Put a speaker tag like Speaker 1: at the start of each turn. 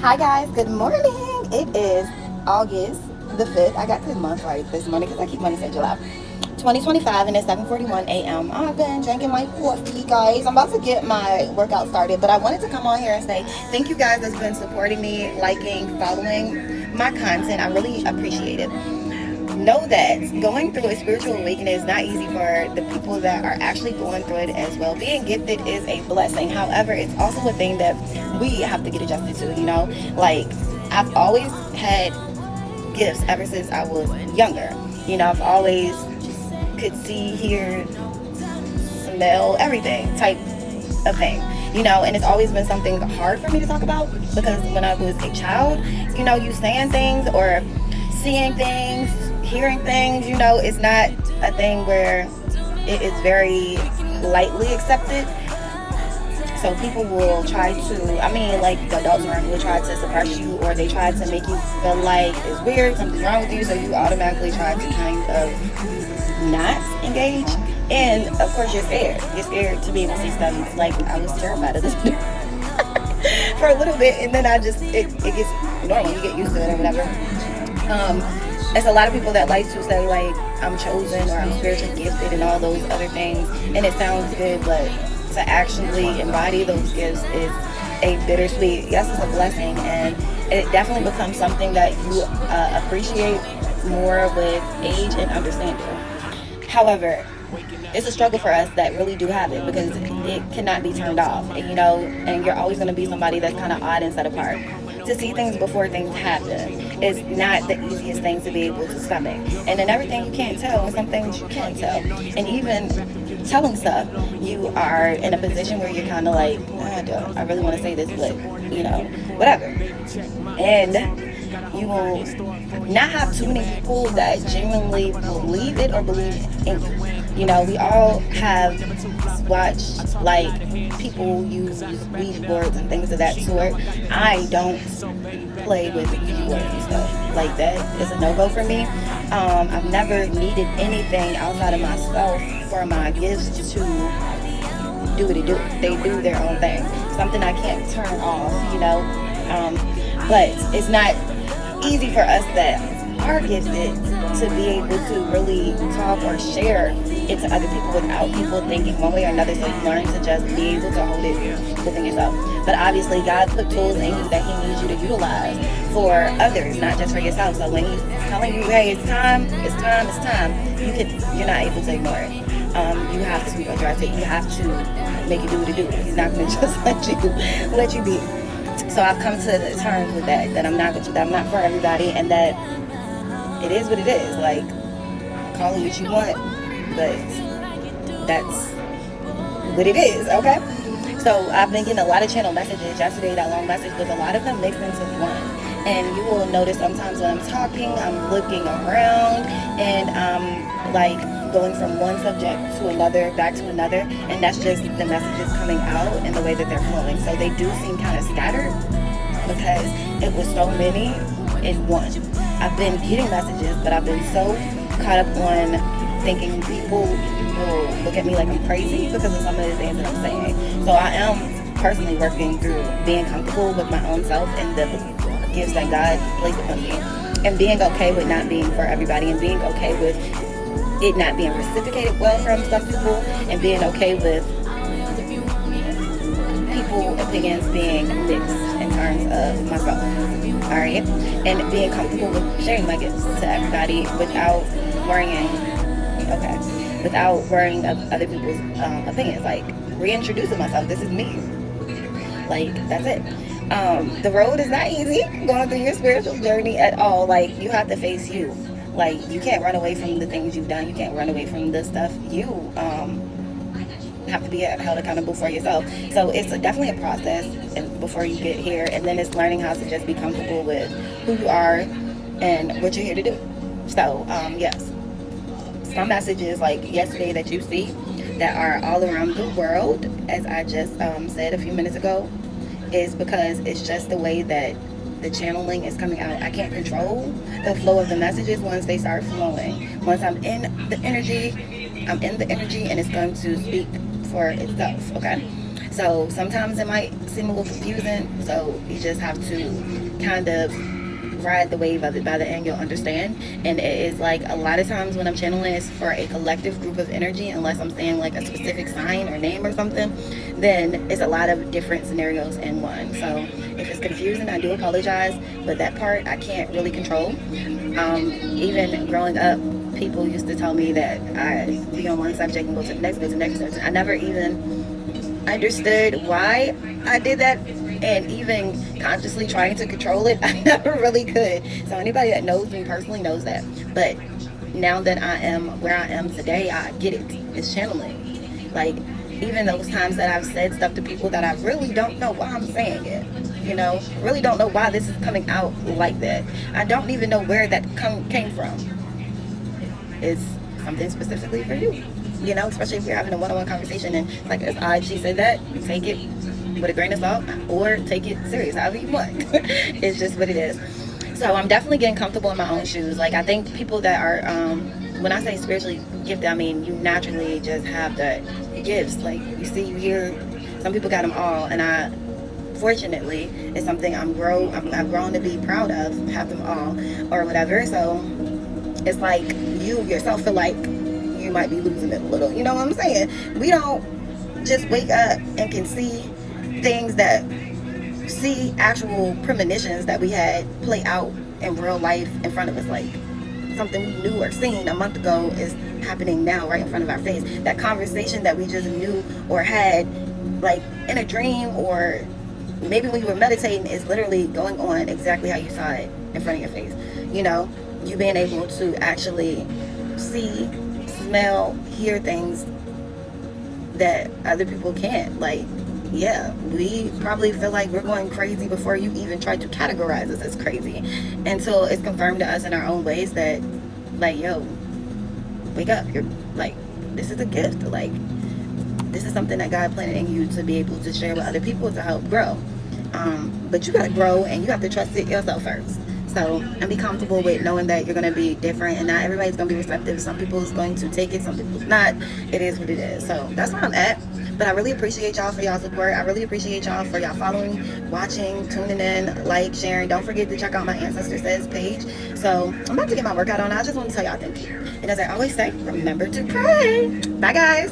Speaker 1: Hi guys, good morning. It is August the 5th. I got the month right this morning because I keep wanting to say July. 2025 and it's 7:41 a.m. I've been drinking my coffee, guys. I'm about to get my workout started, but I wanted to come on here and say thank you guys that's been supporting me, liking, following my content. I really appreciate it. Know that going through a spiritual awakening is not easy for the people that are actually going through it as well. Being gifted is a blessing. However, it's also a thing that we have to get adjusted to, Like, I've always had gifts ever since I was younger. I've always could see, hear, smell, everything type of thing. And it's always been something hard for me to talk about because when I was a child, you saying things or seeing things, hearing things, it's not a thing where it is very lightly accepted. So people will try to, like the adults around will try to suppress you, or they try to make you feel like it's weird, something's wrong with you, so you automatically try to kind of not engage. And of course you're scared. You're scared to be able to see stuff. Like, I was terrified of this for a little bit, and then it gets normal. You get used to it or whatever. There's a lot of people that like to say, like, I'm chosen or I'm spiritually gifted and all those other things, and it sounds good, but to actually embody those gifts is a bittersweet, yes, it's a blessing, and it definitely becomes something that you appreciate more with age and understanding. However, it's a struggle for us that really do have it because it cannot be turned off, and you're always going to be somebody that's kind of odd and set apart. To see things before things happen is not the easiest thing to be able to stomach. And then everything you can't tell, and some things you can tell. And even telling stuff, you are in a position where you're kind of like, I really want to say this, but, whatever. And you will not have too many people that genuinely believe it or believe in it. We all have watched, like, people use Ouija boards and things of that sort. I don't play with Ouija boards and stuff like that. It's a no-go for me. I've never needed anything outside of myself for my gifts to do what they do. They do their own thing. Something I can't turn off, But it's not easy for us that are gifted to be able to really talk or share it to other people without people thinking one way or another, so you learn to just be able to hold it within yourself. But obviously God put tools in you that he needs you to utilize for others, not just for yourself. So when he's telling you, hey, it's time, you're not able to ignore it. You have to address it. You have to make it do what it do. He's not going to just let you be. So I've come to terms with that I'm not for everybody, and that it is what it is. Like, call it what you want, but that's what it is, okay? So I've been getting a lot of channel messages. Yesterday, that long message was a lot of them mixed into one. And you will notice sometimes when I'm talking, I'm looking around and I'm like going from one subject to another, back to another, and that's just the messages coming out and the way that they're flowing. So they do seem kind of scattered because it was so many in one. I've been getting messages, but I've been so caught up on thinking people will look at me like I'm crazy because of some of the things that I'm saying. So I am personally working through being comfortable with my own self and the gifts that God placed upon me, and being okay with not being for everybody, and being okay with it not being reciprocated well from some people, and being okay with people's opinions being mixed in terms of myself. Alright? And being comfortable with sharing my gifts to everybody without worrying of other people's opinions. Like, reintroducing myself. This is me. Like, that's it. The road is not easy going through your spiritual journey at all. Like, you have to face you. Like, you can't run away from the things you've done. You can't run away from the stuff you have to be held accountable for yourself. So it's definitely a process before you get here, and then it's learning how to just be comfortable with who you are and what you're here to do. So yes, some messages like yesterday that you see that are all around the world, as I just said a few minutes ago, is because it's just the way that the channeling is coming out. I can't control the flow of the messages once they start flowing. Once I'm in the energy, and it's going to speak for itself, okay? So sometimes it might seem a little confusing. So you just have to kind of ride the wave of it. By the end, you'll understand. And it is like a lot of times when I'm channeling, it's for a collective group of energy, unless I'm saying like a specific sign or name or something, then it's a lot of different scenarios in one. So if it's confusing, I do apologize, but that part I can't really control. Even growing up, people used to tell me that I be on one subject and go to the next, go to the next. I never even understood why I did that, and even consciously trying to control it, I never really could. So anybody that knows me personally knows that. But now that I am where I am today, I get it. It's channeling. Like, even those times that I've said stuff to people that I really don't know why I'm saying it. You know, really don't know why this is coming out like that. I don't even know where that came from. It's something specifically for you. You know, especially if you're having a one-on-one conversation and like, as odd she said that, take it with a grain of salt or take it serious, however you want. It's just what it is. So I'm definitely getting comfortable in my own shoes. Like, I think people that are, when I say spiritually gifted, I mean you naturally just have the gifts. Like, you see, you hear, some people got them all, and I, fortunately, it's something I've grown to be proud of, have them all, or whatever. So it's like you yourself feel like you might be losing it a little. You know what I'm saying? We don't just wake up and can see things that, see actual premonitions that we had play out in real life in front of us. Like, something we knew or seen a month ago is happening now right in front of our face. That conversation that we just knew or had like in a dream, or maybe when you were meditating, is literally going on exactly how you saw it in front of your face. You know, you being able to actually see, smell, hear things that other people can't. Like, yeah, we probably feel like we're going crazy before you even try to categorize us as crazy, until it's confirmed to us in our own ways that, like, yo, wake up, you're like, this is a gift. Like, this is something that God planted in you to be able to share with other people to help grow. But you gotta grow, and you have to trust it yourself first. So, and be comfortable with knowing that you're going to be different, and not everybody's going to be receptive. Some people's going to take it, some people's not. It is what it is. So that's where I'm at. But I really appreciate y'all for y'all support. I really appreciate y'all for y'all following, watching, tuning in, like, sharing. Don't forget to check out my Ancestor Says page. So I'm about to get my workout on. I just want to tell y'all thank you. And as I always say, remember to pray. Bye, guys.